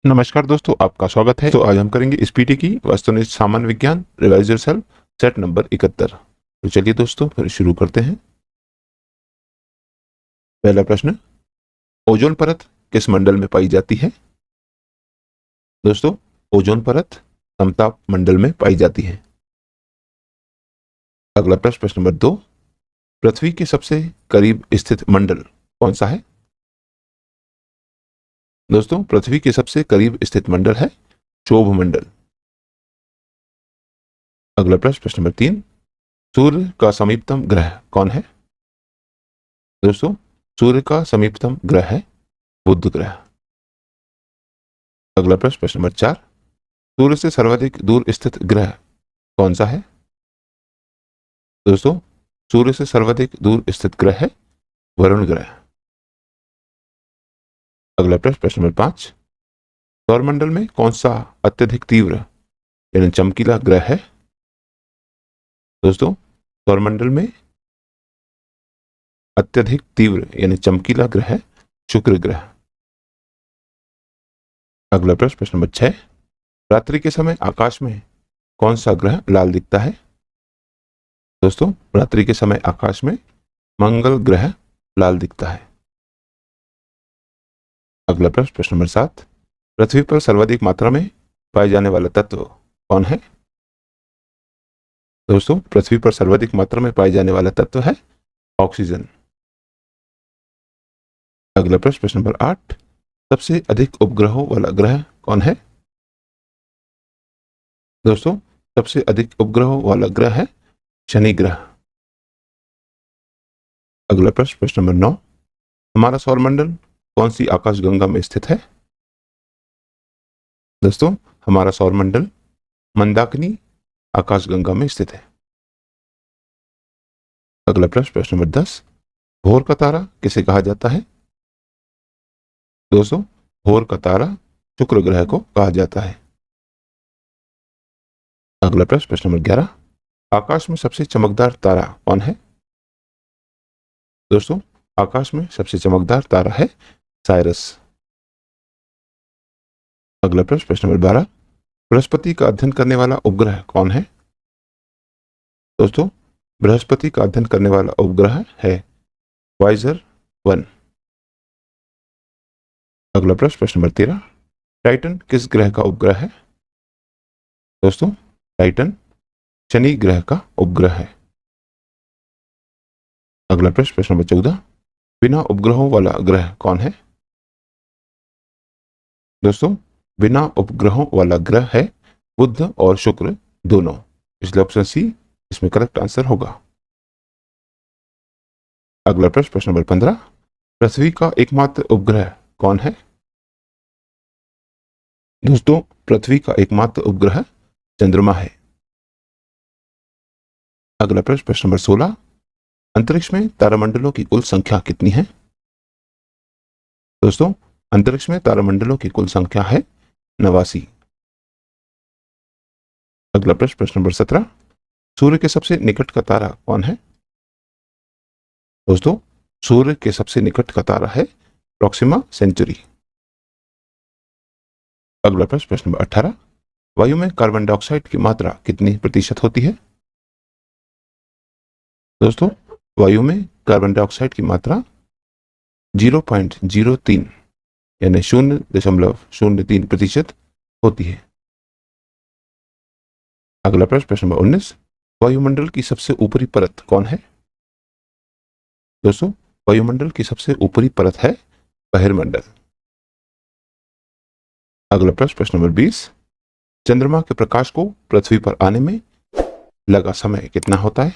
नमस्कार दोस्तों, आपका स्वागत है। तो आज हम करेंगे एसपीटी की वस्तुनिष्ठ सामान्य विज्ञान रिवाइज योरसेल्फ सेट नंबर 71। तो चलिए दोस्तों फिर शुरू करते हैं। पहला प्रश्न, ओजोन परत किस मंडल में पाई जाती है? दोस्तों, ओजोन परत समताप मंडल में पाई जाती है। अगला प्रश्न, प्रश्न नंबर 2, पृथ्वी के सबसे करीब स्थित मंडल कौन सा है? दोस्तों, पृथ्वी के सबसे करीब स्थित मंडल है क्षोभ मंडल। अगला प्रश्न, प्रश्न नंबर 3, सूर्य का समीपतम ग्रह कौन है? दोस्तों, सूर्य का समीपतम ग्रह है बुध ग्रह। अगला प्रश्न, प्रश्न नंबर 4, सूर्य से सर्वाधिक दूर स्थित ग्रह कौन सा है? दोस्तों, सूर्य से सर्वाधिक दूर स्थित ग्रह है वरुण ग्रह। अगला प्रश्न, प्रश्न नंबर 5, सौरमंडल में कौन सा अत्यधिक तीव्र यानी चमकीला ग्रह है? दोस्तों, सौरमंडल में अत्यधिक तीव्र यानी चमकीला ग्रह है शुक्र ग्रह। अगला प्रश्न, प्रश्न नंबर 6, रात्रि के समय आकाश में कौन सा ग्रह लाल दिखता है? दोस्तों, रात्रि के समय आकाश में मंगल ग्रह लाल दिखता है। अगला प्रश्न, प्रश्न नंबर 7, पृथ्वी पर सर्वाधिक मात्रा में पाए जाने वाला तत्व कौन है? दोस्तों, पृथ्वी पर सर्वाधिक मात्रा में पाए जाने वाला तत्व है ऑक्सीजन। अगला प्रश्न, प्रश्न नंबर 8, सबसे अधिक उपग्रहों वाला ग्रह कौन है? दोस्तों, सबसे अधिक उपग्रहों वाला ग्रह है शनि ग्रह। अगला प्रश्न, प्रश्न नंबर 9, हमारा सौरमंडल कौन सी आकाशगंगा में स्थित है? दोस्तों, हमारा सौरमंडल मंदाकिनी आकाशगंगा में स्थित है। अगला प्रश्न, प्रश्न नंबर 10, भोर का तारा किसे कहा जाता है? दोस्तों, भोर का तारा शुक्र ग्रह को कहा जाता है। अगला प्रश्न, प्रश्न नंबर 11, आकाश में सबसे चमकदार तारा कौन है? दोस्तों, आकाश में सबसे चमकदार तारा है साइरस। अगला प्रश्न, प्रश्न नंबर 12, बृहस्पति का अध्ययन करने वाला उपग्रह कौन है? दोस्तों, बृहस्पति का अध्ययन करने वाला उपग्रह है वाइजर 1। अगला प्रश्न, प्रश्न नंबर 13, टाइटन किस ग्रह का उपग्रह है? दोस्तों, टाइटन शनि ग्रह का उपग्रह है। अगला प्रश्न, प्रश्न नंबर 14, बिना उपग्रहों वाला ग्रह कौन है? दोस्तों, बिना उपग्रहों वाला ग्रह है बुध और शुक्र दोनों, इसलिए ऑप्शन सी इसमें करेक्ट आंसर होगा। अगला प्रश्न, प्रश्न नंबर 15, पृथ्वी का एकमात्र उपग्रह कौन है? दोस्तों, पृथ्वी का एकमात्र उपग्रह चंद्रमा है। अगला प्रश्न, प्रश्न नंबर 16, अंतरिक्ष में तारामंडलों की कुल संख्या कितनी है? दोस्तों, अंतरिक्ष में तारामंडलों की कुल संख्या है 89। अगला प्रश्न, प्रश्न नंबर 17, सूर्य के सबसे निकट का तारा कौन है? दोस्तों, सूर्य के सबसे निकट का तारा है प्रॉक्सिमा सेंचुरी। अगला प्रश्न, प्रश्न नंबर 18, वायु में कार्बन डाइऑक्साइड की मात्रा कितनी प्रतिशत होती है? दोस्तों, वायु में कार्बन डाइऑक्साइड की मात्रा 0.03 यानी 0.03% होती है। अगला प्रश्न, प्रश्न नंबर 19, वायुमंडल की सबसे ऊपरी परत कौन है? दोस्तों, वायुमंडल की सबसे ऊपरी परत है बहिर्मंडल। अगला प्रश्न, प्रश्न नंबर 20, चंद्रमा के प्रकाश को पृथ्वी पर आने में लगा समय कितना होता है?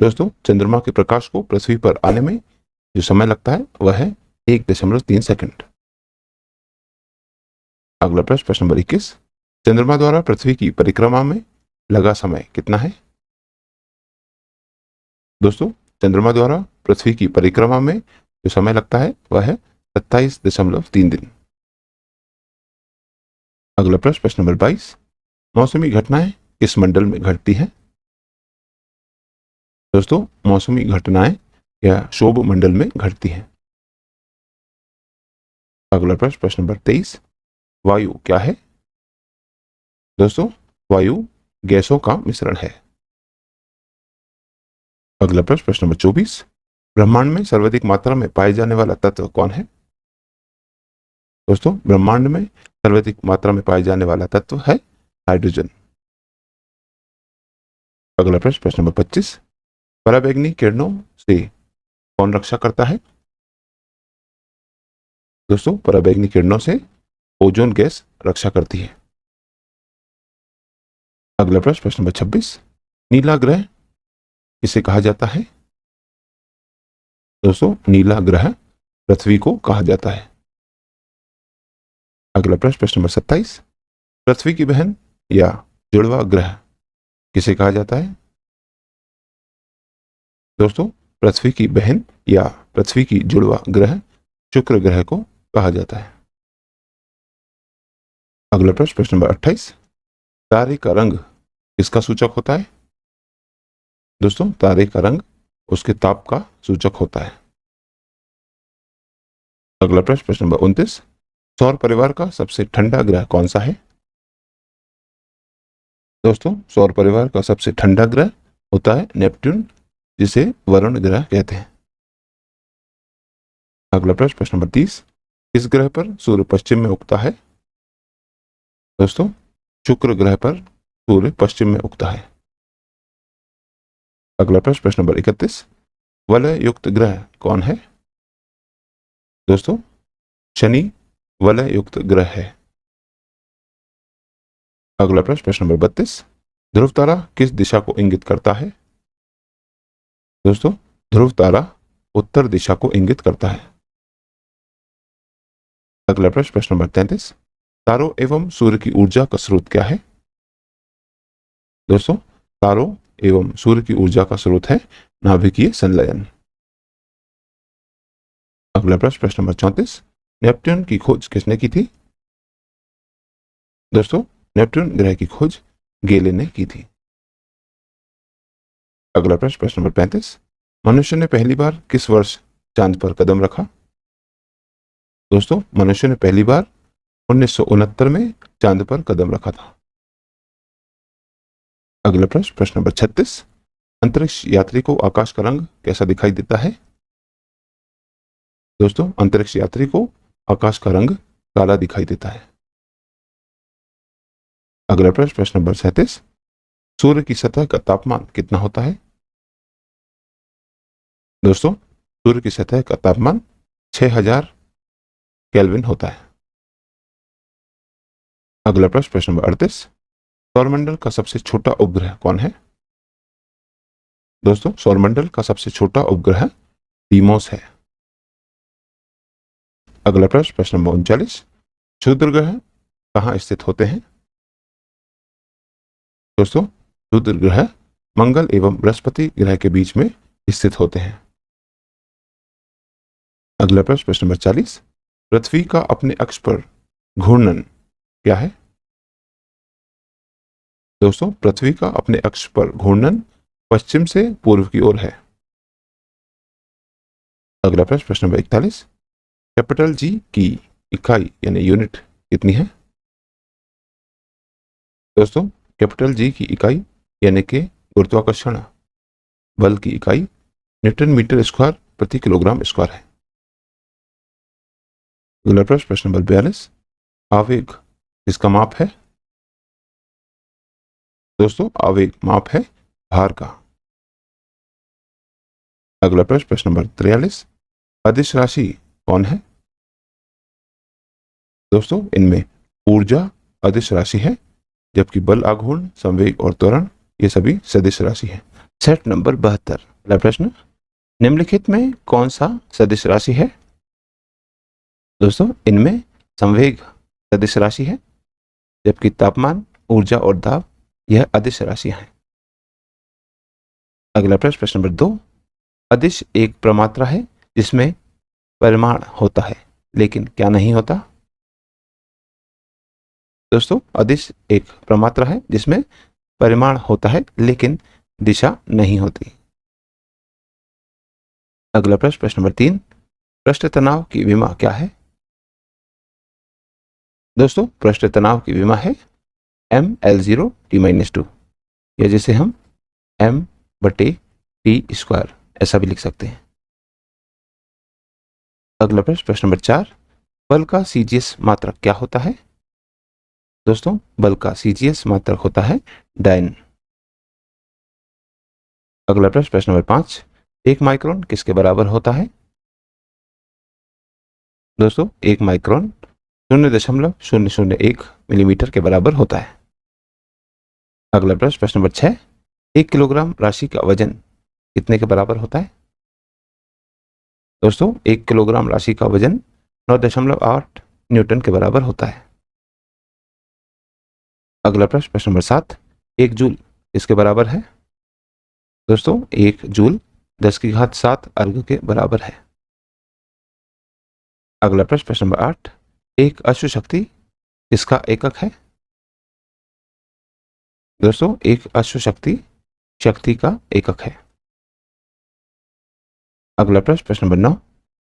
दोस्तों, चंद्रमा के प्रकाश को पृथ्वी पर आने में जो समय लगता है वह है 1.3 सेकंड। अगला प्रश्न, प्रश्न नंबर 21, चंद्रमा द्वारा पृथ्वी की परिक्रमा में लगा समय कितना है? दोस्तों, चंद्रमा द्वारा पृथ्वी की परिक्रमा में जो समय लगता है वह है 27.3 दिन। अगला प्रश्न, प्रश्न नंबर 22, मौसमी घटनाएं किस मंडल में घटती हैं? दोस्तों, मौसमी घटनाएं या क्षोभ मंडल में घटती हैं। अगला प्रश्न नंबर 23, वायु क्या है? दोस्तों, वायु गैसों का मिश्रण है। अगला प्रश्न नंबर 24, ब्रह्मांड में सर्वाधिक मात्रा में पाए जाने वाला तत्व कौन है? दोस्तों, ब्रह्मांड में सर्वाधिक मात्रा में पाए जाने वाला तत्व है हाइड्रोजन। अगला प्रश्न नंबर 25, पराबैंगनी किरणों से कौन रक्षा करता है? दोस्तों, पराबैंगनी किरणों से ओजोन गैस रक्षा करती है। अगला प्रश्न नंबर 26, नीला ग्रह किसे कहा जाता है? दोस्तों, नीला ग्रह पृथ्वी को कहा जाता है। अगला प्रश्न नंबर 27, पृथ्वी की बहन या जुड़वा ग्रह किसे कहा जाता है? दोस्तों, पृथ्वी की बहन या पृथ्वी की जुड़वा ग्रह शुक्र ग्रह को कहा जाता है। अगला प्रश्न नंबर 28, तारे का रंग किसका सूचक होता है? दोस्तों, तारे का रंग उसके ताप का सूचक होता है। अगला प्रश्न नंबर 29, सौर परिवार का सबसे ठंडा ग्रह कौन सा है? दोस्तों, सौर परिवार का सबसे ठंडा ग्रह होता है नेपट्टून, जिसे वरुण ग्रह कहते हैं। अगला प्रश्न नंबर 30, इस ग्रह पर सूर्य पश्चिम में उगता है? दोस्तों, शुक्र ग्रह पर सूर्य पश्चिम में उगता है। अगला प्रश्न नंबर 31, वलय युक्त ग्रह कौन है? दोस्तों, शनि वलय युक्त ग्रह है। अगला प्रश्न नंबर 32, ध्रुव तारा किस दिशा को इंगित करता है? दोस्तों, ध्रुव तारा उत्तर दिशा को इंगित करता है। अगला प्रश्न नंबर 33, तारों एवं सूर्य की ऊर्जा का स्रोत क्या है? दोस्तों, तारों एवं सूर्य की ऊर्जा का स्रोत है नाभिकीय संलयन। अगला प्रश्न नंबर 34, नेपट्टून की खोज किसने की थी? दोस्तों, नेपट्टून ग्रह की खोज गेले ने की थी। अगला प्रश्न नंबर 35, मनुष्य ने पहली बार किस वर्ष चांद पर कदम रखा? दोस्तों, मनुष्य ने पहली बार 1969 में चांद पर कदम रखा था। अगला प्रश्न नंबर 36, अंतरिक्ष यात्री को आकाश का रंग कैसा दिखाई देता है? दोस्तों, अंतरिक्ष यात्री को आकाश का रंग काला दिखाई देता है। अगला प्रश्न नंबर 37, सूर्य की सतह का तापमान कितना होता है? दोस्तों, सूर्य की सतह का तापमान 6000 केल्विन होता है। अगला प्रश्न नंबर 38, सौरमंडल का सबसे छोटा उपग्रह कौन है? दोस्तों, सौरमंडल का सबसे छोटा उपग्रह डीमोस है। अगला प्रश्न नंबर 39, क्षुद्र ग्रह कहाँ स्थित होते हैं? दोस्तों, क्षुद्र ग्रह मंगल एवं बृहस्पति ग्रह के बीच में स्थित होते हैं। अगला प्रश्न नंबर 40, पृथ्वी का अपने अक्ष पर घूर्णन क्या है? दोस्तों, पृथ्वी का अपने अक्ष पर घूर्णन पश्चिम से पूर्व की ओर है। अगला प्रश्न नंबर 41, कैपिटल जी की इकाई यानी यूनिट कितनी है? दोस्तों, कैपिटल जी की इकाई यानी कि गुरुत्वाकर्षण बल की इकाई न्यूटन मीटर स्क्वायर प्रति किलोग्राम स्क्वायर है। अगला प्रश्न नंबर 42, आवेग किसका माप है? दोस्तों, आवेग माप है भार का। अगला प्रश्न नंबर 43, अदिश राशि कौन है? दोस्तों, इनमें ऊर्जा अदिश राशि है, जबकि बल, आघूर्ण, संवेग और त्वरण ये सभी सदिश राशि है। सेट नंबर 72, पहला प्रश्न, निम्नलिखित में कौन सा सदिश राशि है? दोस्तों, इनमें संवेग सदिश राशि है, जबकि तापमान, ऊर्जा और दाब यह अदिश राशियां हैं। अगला प्रश्न नंबर 2, अदिश एक प्रमात्रा है जिसमें परिमाण होता है लेकिन क्या नहीं होता? दोस्तों, अदिश एक प्रमात्रा है जिसमें परिमाण होता है लेकिन दिशा नहीं होती। अगला प्रश्न नंबर 3, पृष्ठ तनाव की विमा क्या है? दोस्तों पृष्ठ तनाव की विमा है mL0T-2, या जिसे हम m/t² ऐसा भी लिख सकते हैं। अगला प्रश्न नंबर 4, बल का CGS मात्रक क्या होता है? दोस्तों बल का CGS मात्रक होता है डायन। अगला प्रश्न नंबर 5, 1 माइक्रोन किसके बराबर होता है? दोस्तों 1 माइक्रोन 0.001 मिलीमीटर के बराबर होता है। अगला प्रश्न नंबर 6, 1 किलोग्राम राशि का वजन कितने के बराबर होता है? दोस्तों 1 किलोग्राम राशि का वजन 9.8 न्यूटन के बराबर होता है। अगला प्रश्न नंबर 7, 1 जूल इसके बराबर है? दोस्तों 1 जूल 10⁷ अर्ग के बराबर है। अगला प्रश्न नंबर 8, एक अश्व शक्ति किसका एकक है? दोस्तों एक अश्व शक्ति शक्ति का एकक है। अगला प्रश्न नंबर 9,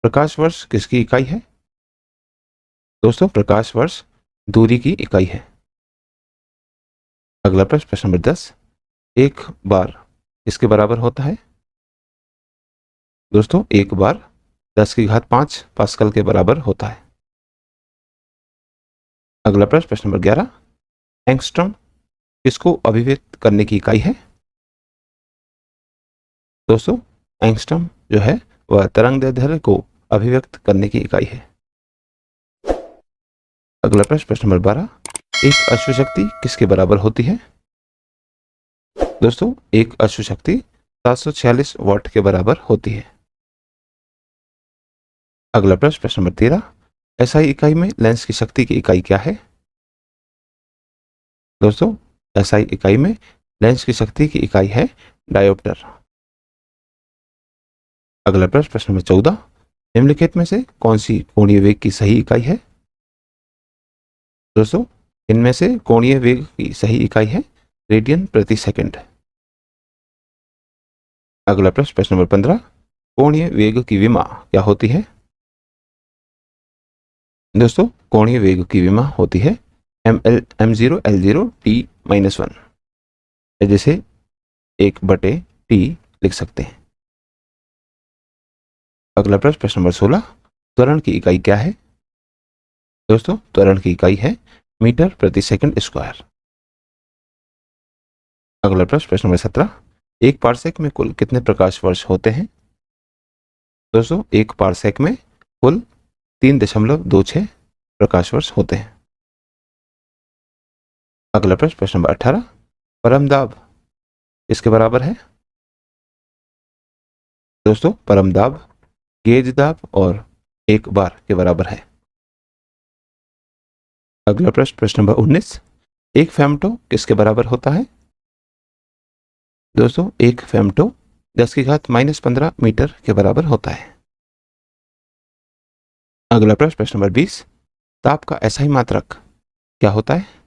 प्रकाश वर्ष किसकी इकाई है? दोस्तों प्रकाश वर्ष दूरी की इकाई है। अगला प्रश्न नंबर 10, 1 बार किसके बराबर होता है? दोस्तों 1 बार 10⁵ पास्कल के बराबर होता है। अगला प्रश्न नंबर 11, एंगस्ट्रॉम किसको अभिव्यक्त करने की इकाई है? दोस्तों एंगस्ट्रॉम जो है वह तरंगदैर्ध्य को अभिव्यक्त करने की इकाई है। अगला प्रश्न नंबर 12, एक अश्व शक्ति किसके बराबर होती है? दोस्तों एक अश्व शक्ति 746 वाट के बराबर होती है। अगला प्रश्न नंबर 13, SI इकाई में लेंस की शक्ति की इकाई क्या है? दोस्तों SI इकाई में लेंस की शक्ति की इकाई है डायोप्टर। अगला प्रश्न नंबर 14, निम्नलिखित में से कौन सी कोणीय वेग की सही इकाई है? दोस्तों इनमें से कोणीय वेग की सही इकाई है रेडियन प्रति सेकंड। अगला प्रश्न नंबर 15, कोणीय वेग की विमा क्या होती है? दोस्तों कोणीय वेग की विमा होती है m0L0T-1, जैसे 1/T लिख सकते हैं। अगला प्रश्न नंबर 16, त्वरण की इकाई क्या है? दोस्तों त्वरण की इकाई है मीटर प्रति सेकंड स्क्वायर। अगला प्रश्न नंबर 17, 1 पारसेक में कुल कितने प्रकाश वर्ष होते हैं? दोस्तों 1 पारसेक में कुल 3.26 प्रकाश वर्ष होते हैं। अगला प्रश्न नंबर 18, परम दाब इसके बराबर है? दोस्तों परम दाब गेज दाब और 1 बार के बराबर है। अगला प्रश्न नंबर 19, 1 फेमटो किसके बराबर होता है? दोस्तों 1 फेमटो 10⁻⁻15 मीटर के बराबर होता है। अगला प्रश्न नंबर 20, ताप का SI मात्रक क्या होता है?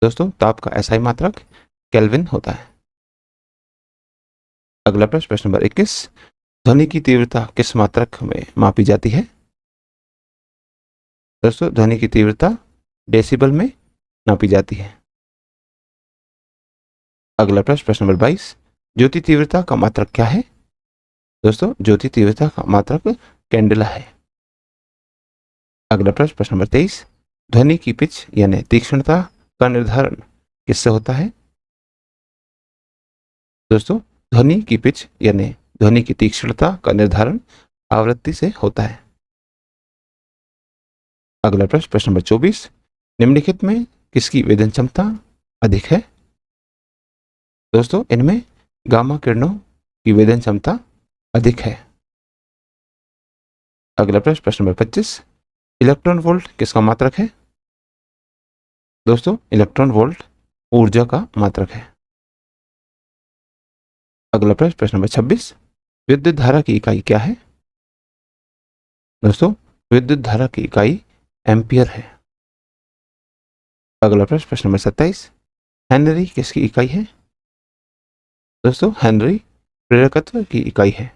दोस्तों ताप का SI मात्रक केल्विन होता है। अगला प्रश्न नंबर 21, ध्वनि की तीव्रता किस मात्रक में मापी जाती है? दोस्तों ध्वनि की तीव्रता डेसिबल में नापी जाती है। अगला प्रश्न नंबर 22, ज्योति तीव्रता का मात्रक क्या है? दोस्तों ज्योति तीव्रता का मात्रक कैंडेला है। अगला प्रश्न नंबर 23, ध्वनि की पिच यानी तीक्ष्णता का निर्धारण किससे होता है? दोस्तों ध्वनि की पिच यानी ध्वनि की तीक्ष्णता का निर्धारण आवृत्ति से होता है। अगला प्रश्न नंबर 24, निम्नलिखित में किसकी वेदन क्षमता अधिक है? दोस्तों इनमें गामा किरणों की वेदन क्षमता अधिक है। अगला प्रश्न नंबर 25, इलेक्ट्रॉन वोल्ट किसका मात्रक है? दोस्तों इलेक्ट्रॉन वोल्ट ऊर्जा का मात्रक है। अगला प्रश्न नंबर 26, विद्युत धारा की इकाई क्या है? दोस्तों विद्युत धारा की इकाई एम्पियर है। अगला प्रश्न नंबर 27, हेनरी किसकी इकाई है? दोस्तों हेनरी प्रेरकत्व की इकाई है।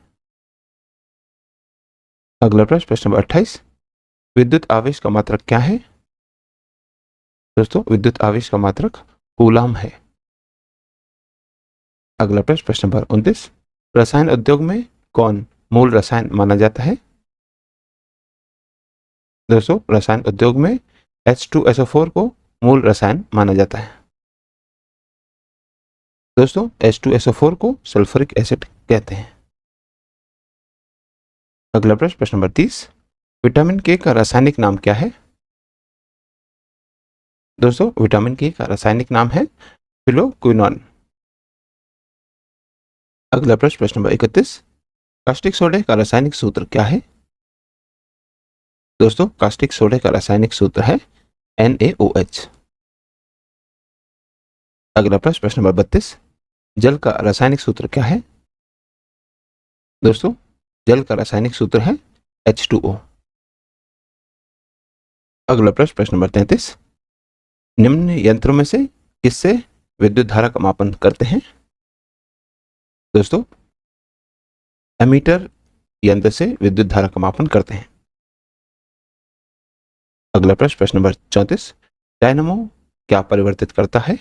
अगला प्रश्न नंबर 28, विद्युत आवेश का मात्रक क्या है? दोस्तों विद्युत आवेश का मात्रक कूलाम है। अगला प्रश्न, प्रश्न नंबर 29, रसायन उद्योग में कौन मूल रसायन माना जाता है? दोस्तों रसायन उद्योग में H2SO4 को मूल रसायन माना जाता है। दोस्तों H2SO4 को सल्फ्यूरिक एसिड कहते हैं। अगला प्रश्न, प्रश्न नंबर 30, विटामिन के का रासायनिक नाम क्या है? दोस्तों विटामिन के का रासायनिक नाम है फिलोक्विनोन। अगला प्रश्न, प्रश्न नंबर 31, कास्टिक सोडे का रासायनिक सूत्र क्या है? दोस्तों कास्टिक सोडे का रासायनिक सूत्र है NaOH। अगला प्रश्न, प्रश्न नंबर 32, जल का रासायनिक सूत्र क्या है? दोस्तों जल का रासायनिक सूत्र है H2O। अगला प्रश्न, प्रश्न नंबर 33, निम्न यंत्रों में से किससे विद्युत धारा का मापन करते हैं? दोस्तों एमीटर यंत्र से विद्युत धारा का मापन करते हैं। अगला प्रश्न, प्रश्न नंबर 34, डायनामो क्या परिवर्तित करता है?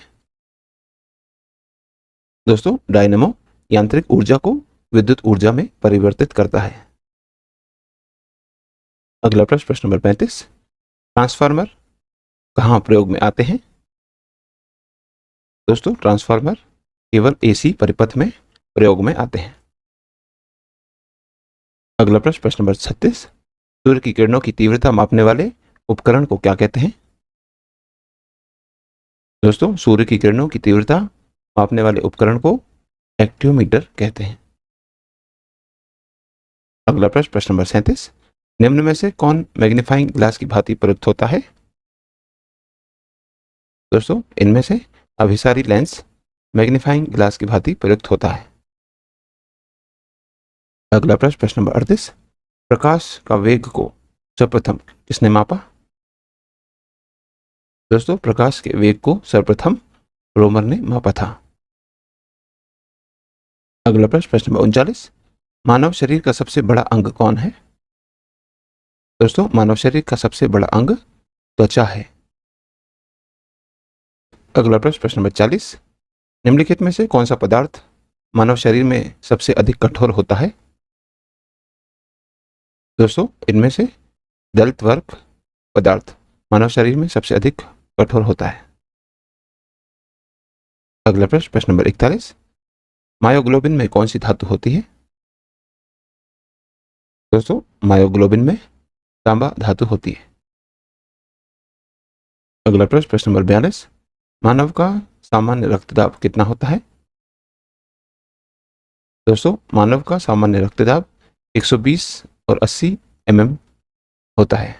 दोस्तों डायनामो यांत्रिक ऊर्जा को विद्युत ऊर्जा में परिवर्तित करता है। अगला प्रश्न, प्रश्न नंबर 35, ट्रांसफार्मर कहाँ प्रयोग में आते हैं? दोस्तों ट्रांसफार्मर केवल AC परिपथ में प्रयोग में आते हैं। अगला प्रश्न, प्रश्न नंबर 36, सूर्य की किरणों की तीव्रता मापने वाले उपकरण को क्या कहते हैं? दोस्तों सूर्य की किरणों की तीव्रता मापने वाले उपकरण को एक्टियोमीटर कहते हैं। अगला प्रश्न, प्रश्न नंबर 37, निम्न में से कौन मैग्नीफाइंग ग्लास की भांति प्रयुक्त होता है? दोस्तों इनमें से अभिसारी लेंस मैग्नीफाइंग ग्लास की भांति प्रयुक्त होता है। अगला प्रश्न, प्रश्न नंबर 38, प्रकाश का वेग को सर्वप्रथम किसने मापा? दोस्तों प्रकाश के वेग को सर्वप्रथम रोमर ने मापा था। अगला प्रश्न, प्रश्न नंबर 39, मानव शरीर का सबसे बड़ा अंग कौन है? दोस्तों मानव शरीर का सबसे बड़ा अंग त्वचा है। अगला प्रश्न, प्रश्न नंबर 40, निम्नलिखित में से कौन सा पदार्थ मानव शरीर में सबसे अधिक कठोर होता है? दोस्तों इनमें से दलित वर्ग पदार्थ मानव शरीर में सबसे अधिक कठोर होता है। अगला प्रश्न, प्रश्न नंबर 41, मायोग्लोबिन में कौन सी धातु होती है? दोस्तों मायोग्लोबिन में तांबा धातु होती है। अगला प्रश्न, प्रश्न नंबर 42, मानव का सामान्य रक्तदाब कितना होता है? दोस्तों मानव का सामान्य रक्तदाब 120 और 80 mm होता है।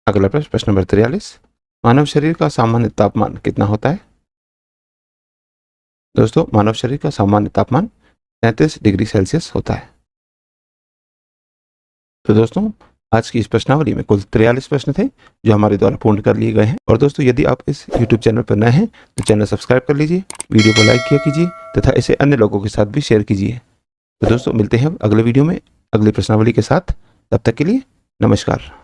अगला प्रश्न, प्रश्न नंबर 43, मानव शरीर का सामान्य तापमान कितना होता है? दोस्तों मानव शरीर का सामान्य तापमान 33 डिग्री सेल्सियस होता है। तो दोस्तों आज की इस प्रश्नावली में कुल 43 प्रश्न थे जो हमारे द्वारा पूर्ण कर लिए गए हैं। और दोस्तों यदि आप इस YouTube चैनल पर नए हैं तो चैनल सब्सक्राइब कर लीजिए, वीडियो को लाइक किया कीजिए तथा इसे अन्य लोगों के साथ भी शेयर कीजिए। तो दोस्तों मिलते हैं अगले वीडियो में अगली प्रश्नावली के साथ। तब तक के लिए नमस्कार।